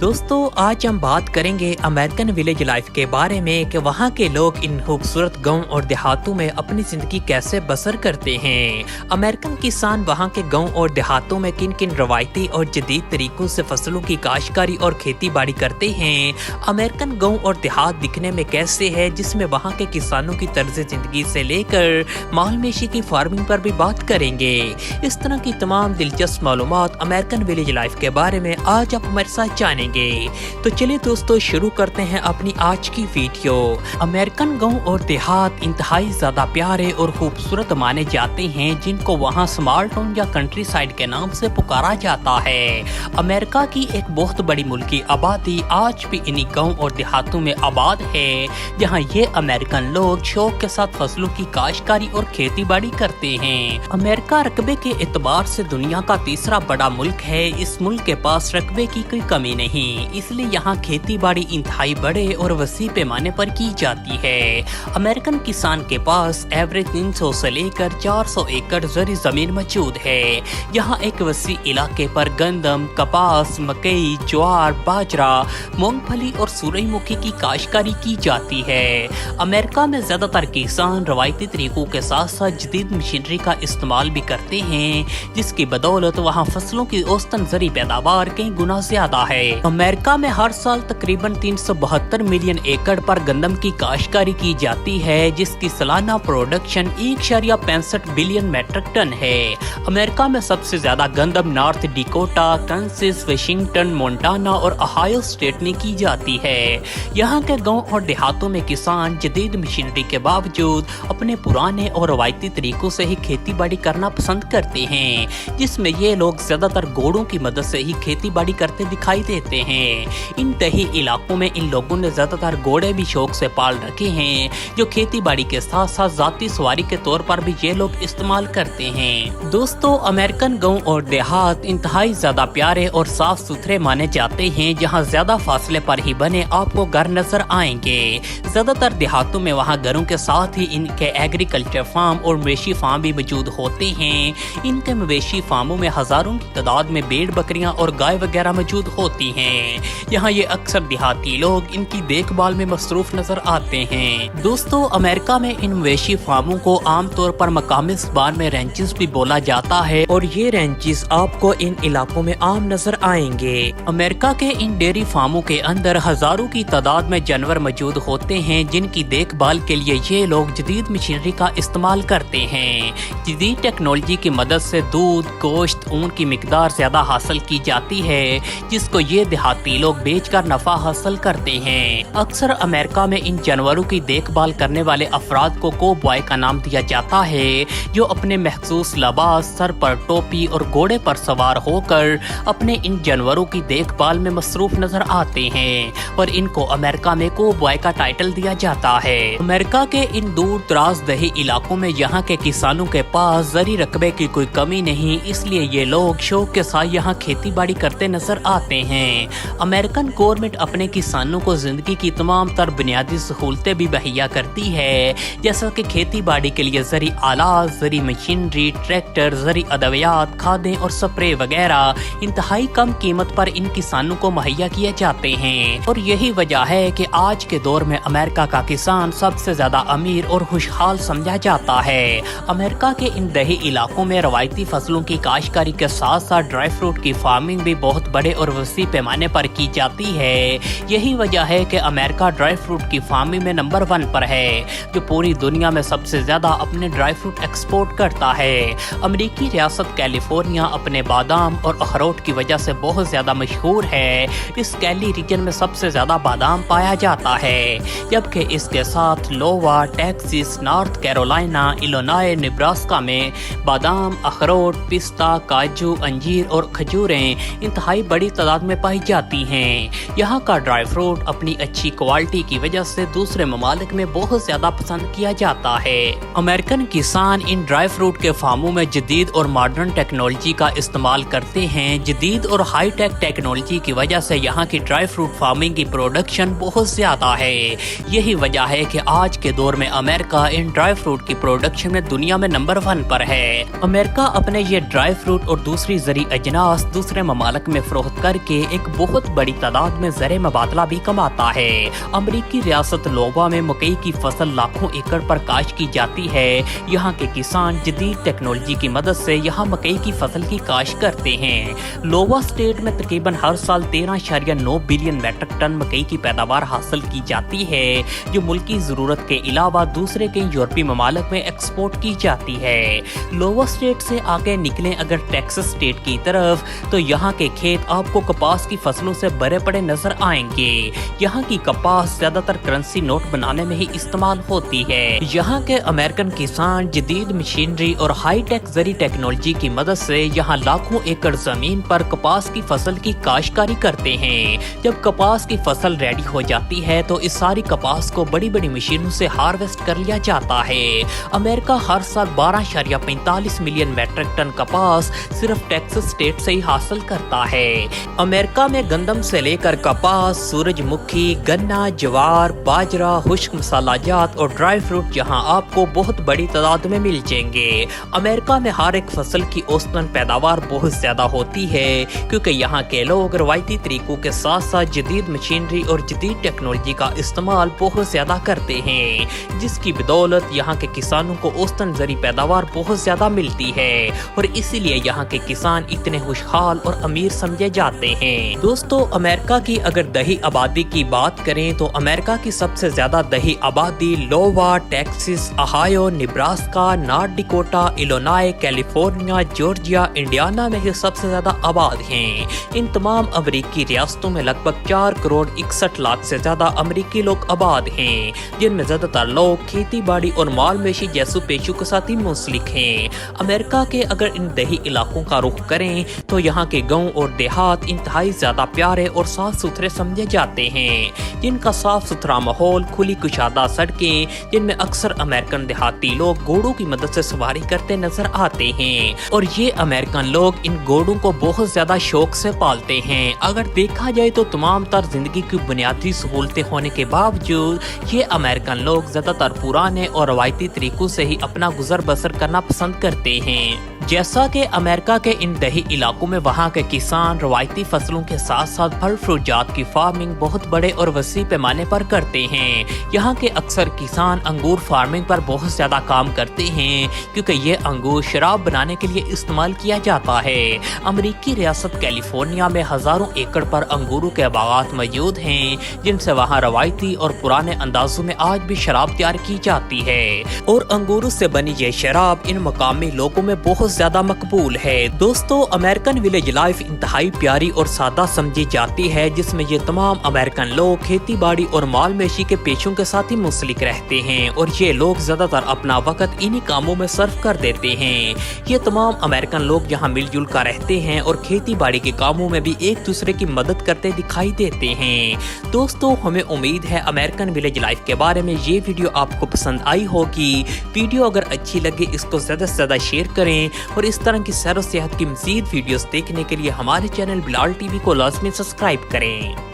दोस्तों आज हम बात करेंगे अमेरिकन विलेज लाइफ के बारे में कि वहाँ के लोग इन खूबसूरत गांव और देहातों में अपनी जिंदगी कैसे बसर करते हैं। अमेरिकन किसान वहाँ के गांव और देहातों में किन किन रवायती और जदीद तरीकों से फसलों की काश्तकारी और खेती बाड़ी करते हैं। अमेरिकन गांव और देहात दिखने में कैसे है, जिसमें वहाँ के किसानों की तर्ज जिंदगी से लेकर माल मेशी की फार्मिंग पर भी बात करेंगे। इस तरह की तमाम दिलचस्प मालूमात अमेरिकन विलेज लाइफ के बारे में आज आप हमारे साथ जानेंगे। तो चलिए दोस्तों शुरू करते हैं अपनी आज की वीडियो। अमेरिकन गांव और देहात इंतहाई ज्यादा प्यारे और खूबसूरत माने जाते हैं, जिनको वहां स्मॉल टाउन या कंट्री साइड के नाम से पुकारा जाता है। अमेरिका की एक बहुत बड़ी मुल्की आबादी आज भी इन्हीं गांव और देहातों में आबाद है, जहां ये अमेरिकन लोग शौक के साथ फसलों की काश्तकारी और खेती बाड़ी करते हैं। अमेरिका रकबे के एतबार से दुनिया का तीसरा बड़ा मुल्क है। इस मुल्क के पास रकबे की कोई कमी नहीं, इसलिए यहाँ खेती बाड़ी इंतहाई बड़े और वसी पैमाने पर की जाती है। अमेरिकन किसान के पास एवरेज 300 से लेकर 400 एकड़ जरी जमीन मौजूद है। यहाँ एक वसी इलाके पर गंदम, कपास, मकई, ज्वार, बाजरा, मूंगफली और सूरजमुखी की काश्तकारी की जाती है। अमेरिका में ज्यादातर किसान रवायती तरीकों के साथ साथ जदीद मशीनरी का इस्तेमाल भी करते हैं, जिसकी बदौलत वहाँ फसलों की औसतन जरी पैदावार कई गुना ज्यादा है। अमेरिका में हर साल तकरीबन 372 मिलियन एकड़ पर गंदम की काश्तकारी की जाती है, जिसकी सालाना प्रोडक्शन 1.65 बिलियन मेट्रिक टन है। अमेरिका में सबसे ज्यादा गंदम north Dakota, Kansas, Washington, Montana और ओहायो स्टेट में की जाती है। यहाँ के गांव और देहातों में किसान जदीद मशीनरी के बावजूद अपने पुराने और रवायती तरीकों से ही खेती बाड़ी करना पसंद करते हैं, जिसमें ये लोग ज्यादातर घोड़ों की मदद से ही खेती बाड़ी करते दिखाई देते हैं। इन दही इलाकों में इन लोगों ने ज्यादातर घोड़े भी शौक से पाल रखे हैं, जो खेती बाड़ी के साथ साथ जाती सवारी के तौर पर भी ये लोग इस्तेमाल करते हैं। दोस्तों अमेरिकन गांव और देहात इंतहाई ज्यादा प्यारे और साफ सुथरे माने जाते हैं, जहां ज्यादा फासले पर ही बने आपको घर नजर आएंगे। ज्यादातर देहातों में वहां घरों के साथ ही इनके एग्रीकल्चर फार्म और मवेशी फार्म भी मौजूद होते हैं। इनके मवेशी फार्मों में हजारों की तादाद में भेड़, बकरियां और गाय वगैरह मौजूद होती हैं। यहाँ ये अक्सर देहाती लोग इनकी देखभाल में मसरूफ नजर आते हैं। दोस्तों अमेरिका में इन मवेशी फार्मों को आमतौर पर मकामी ज़बान में रेंचेस भी बोला जाता है, और ये रेंचेस आपको इन इलाकों में आम नजर आएंगे। अमेरिका के इन डेयरी फार्मों के अंदर हजारों की तादाद में जानवर मौजूद होते हैं, जिनकी देखभाल के लिए ये लोग जदीद मशीनरी का इस्तेमाल करते हैं। जदीद टेक्नोलॉजी की मदद से दूध, गोश्त, ऊन की मिकदार ज्यादा हासिल की जाती है, जिसको ये देहाती लोग बेचकर नफा हासिल करते हैं। अक्सर अमेरिका में इन जानवरों की देखभाल करने वाले अफराद को कोबॉय का नाम दिया जाता है, जो अपने महसूस लिबास, सर पर टोपी और घोड़े पर सवार होकर अपने इन जानवरों की देखभाल में मसरूफ नजर आते हैं, और इनको अमेरिका में कोबॉय का टाइटल दिया जाता है। अमेरिका के इन दूर दराज दही इलाकों में यहाँ के किसानों के पास जरी रकबे की कोई कमी नहीं, इसलिए ये लोग शौक के साथ यहाँ खेती बाड़ी करते नजर आते हैं। अमेरिकन गवर्नमेंट अपने किसानों को जिंदगी की तमाम तर बुनियादी सहूलतें भी मुहैया करती है, जैसा कि खेती बाड़ी के लिए जरी आलात, जरी मशीनरी, ट्रैक्टर, जरी अदवियात, खादें और स्प्रे वगैरह इंतहाई कम कीमत पर इन किसानों को मुहैया किए जाते हैं। और यही वजह है कि आज के दौर में अमेरिका का किसान सबसे ज्यादा अमीर और खुशहाल समझा जाता है। अमेरिका के इन दही इलाकों में रवायती फसलों की काश्तकारी के साथ साथ ड्राई फ्रूट की फार्मिंग भी बहुत बड़े और वसी पैमाने पर की जाती है। यही वजह है कि अमेरिका ड्राई फ्रूट की फार्मिंग में नंबर 1 पर है, जो पूरी दुनिया में सबसे ज्यादा अपने ड्राई फ्रूट एक्सपोर्ट करता है। अमेरिकी रियासत कैलिफोर्निया अपने बादाम और अखरोट की वजह से बहुत ज्यादा मशहूर है। इस कैली रीजन में सबसे ज्यादा बादाम पाया जाता है, जबकि इसके साथ Iowa, Texas, North Carolina, Illinois, Nebraska में बादाम, अखरोट, पिस्ता, काजू, अंजीर और खजूरें इंतहाई बड़ी तादाद में पाई जाती हैं। यहाँ का ड्राई फ्रूट अपनी अच्छी क्वालिटी की वजह से दूसरे ममालिक में बहुत ज्यादा पसंद किया जाता है। अमेरिकन किसान इन ड्राई फ्रूट के फार्मों में जदीद और मॉडर्न टेक्नोलॉजी का इस्तेमाल करते हैं। जदीद और हाई टेक टेक्नोलॉजी की वजह से यहाँ की ड्राई फ्रूट फार्मिंग की प्रोडक्शन बहुत ज्यादा है। यही वजह है कि आज के दौर में अमेरिका इन ड्राई फ्रूट की प्रोडक्शन में दुनिया में नंबर 1 पर है। अमेरिका अपने ये ड्राई फ्रूट और दूसरी जरी अजनास दूसरे ममालिक में फरोख्त करके एक بہت بڑی تعداد میں زر مبادلہ بھی کماتا ہے۔ امریکی ریاست لووا میں مکئی کی فصل لاکھوں ایکڑ پر کاشت کی جاتی ہے۔ یہاں کے کسان جدید ٹیکنالوجی کی مدد سے یہاں مکئی کی فصل کی کاشت کرتے ہیں۔ لووا اسٹیٹ میں تقریباً ہر سال 13.9 بلین میٹرک ٹن مکئی کی پیداوار حاصل کی جاتی ہے، جو ملکی ضرورت کے علاوہ دوسرے کئی یورپی ممالک میں ایکسپورٹ کی جاتی ہے۔ لووا اسٹیٹ سے آگے نکلیں اگر ٹیکساس اسٹیٹ کی طرف تو یہاں کے کھیت آپ کو کپاس کی فصلوں سے بھرے پڑے نظر آئیں گے۔ یہاں کی کپاس زیادہ تر کرنسی نوٹ بنانے میں ہی استعمال ہوتی ہے۔ یہاں کے امریکن کسان جدید مشینری اور ہائی ٹیک زرعی ٹیکنالوجی کی مدد سے یہاں لاکھوں ایکڑ زمین پر کپاس کی فصل کی کاشتکاری کرتے ہیں۔ جب کپاس کی فصل ریڈی ہو جاتی ہے تو اس ساری کپاس کو بڑی بڑی مشینوں سے ہارویسٹ کر لیا جاتا ہے۔ امریکہ ہر سال 12.45 ملین میٹرک ٹن کپاس صرف ٹیکساس اسٹیٹ سے ہی حاصل کرتا ہے۔ امریکہ میں گندم سے لے کر کپاس، سورج مکھی، گنا، جوار، باجرہ، خشک مسالہ جات اور ڈرائی فروٹ یہاں آپ کو بہت بڑی تعداد میں مل جائیں گے۔ امریکہ میں ہر ایک فصل کی اوسطاً پیداوار بہت زیادہ ہوتی ہے کیونکہ یہاں کے لوگ روایتی طریقوں کے ساتھ ساتھ جدید مشینری اور جدید ٹیکنالوجی کا استعمال بہت زیادہ کرتے ہیں، جس کی بدولت یہاں کے کسانوں کو اوسطاً زرعی پیداوار بہت زیادہ ملتی ہے اور اسی لیے یہاں کے کسان اتنے خوشحال اور امیر سمجھے جاتے ہیں۔ دوستو، امریکہ کی اگر دیہی آبادی کی بات کریں تو امریکہ کی سب سے زیادہ دیہی آبادی Iowa, Texas, Ohio, Nebraska, North Dakota, Illinois, California, Georgia, Indiana میں ہی سب سے زیادہ آباد ہیں۔ ان تمام امریکی ریاستوں میں لگ بھگ 4 کروڑ 61 لاکھ سے زیادہ امریکی لوگ آباد ہیں، جن میں زیادہ تر لوگ کھیتی باڑی اور مال مویشی جیسے پیشوں کے ساتھ ہی منسلک ہیں۔ امریکہ کے اگر ان دیہی علاقوں کا رخ کریں تو یہاں کے گاؤں اور دیہات انتہائی زیادہ پیارے اور صاف ستھرے سمجھے جاتے ہیں، جن کا صاف ستھرا ماحول، کھلی کشادہ سڑکیں، جن میں اکثر امریکن دیہاتی لوگ گھوڑوں کی مدد سے سواری کرتے نظر آتے ہیں اور یہ امریکن لوگ ان گھوڑوں کو بہت زیادہ شوق سے پالتے ہیں۔ اگر دیکھا جائے تو تمام تر زندگی کی بنیادی سہولتیں ہونے کے باوجود یہ امریکن لوگ زیادہ تر پرانے اور روایتی طریقوں سے ہی اپنا گزر بسر کرنا پسند کرتے ہیں۔ جیسا کہ امریکہ کے ان دیہی علاقوں میں وہاں کے کسان روایتی فصلوں کے ساتھ ساتھ پھل فروٹ جات کی فارمنگ بہت بڑے اور وسیع پیمانے پر کرتے ہیں۔ یہاں کے اکثر کسان انگور فارمنگ پر بہت زیادہ کام کرتے ہیں کیونکہ یہ انگور شراب بنانے کے لیے استعمال کیا جاتا ہے۔ امریکی ریاست کیلیفورنیا میں ہزاروں ایکڑ پر انگوروں کے باغات موجود ہیں، جن سے وہاں روایتی اور پرانے اندازوں میں آج بھی شراب تیار کی جاتی ہے اور انگوروں سے بنی یہ شراب ان مقامی لوگوں میں بہت زیادہ مقبول ہے۔ دوستو، امریکن ولیج لائف انتہائی پیاری اور سادہ سمجھی جاتی ہے، جس میں یہ تمام امریکن لوگ کھیتی باڑی اور مال مویشی کے پیشوں کے ساتھ ہی منسلک رہتے ہیں اور یہ لوگ زیادہ تر اپنا وقت انہی کاموں میں صرف کر دیتے ہیں۔ یہ تمام امریکن لوگ یہاں مل جل کر رہتے ہیں اور کھیتی باڑی کے کاموں میں بھی ایک دوسرے کی مدد کرتے دکھائی دیتے ہیں۔ دوستو، ہمیں امید ہے امریکن ولیج لائف کے بارے میں یہ ویڈیو آپ کو پسند آئی ہوگی۔ ویڈیو اگر اچھی لگے اس کو زیادہ سے زیادہ شیئر کریں اور اس طرح کی سیر و سیاحت کی مزید ویڈیوز دیکھنے کے لیے ہمارے چینل بلال ٹی وی کو لازمی سبسکرائب کریں۔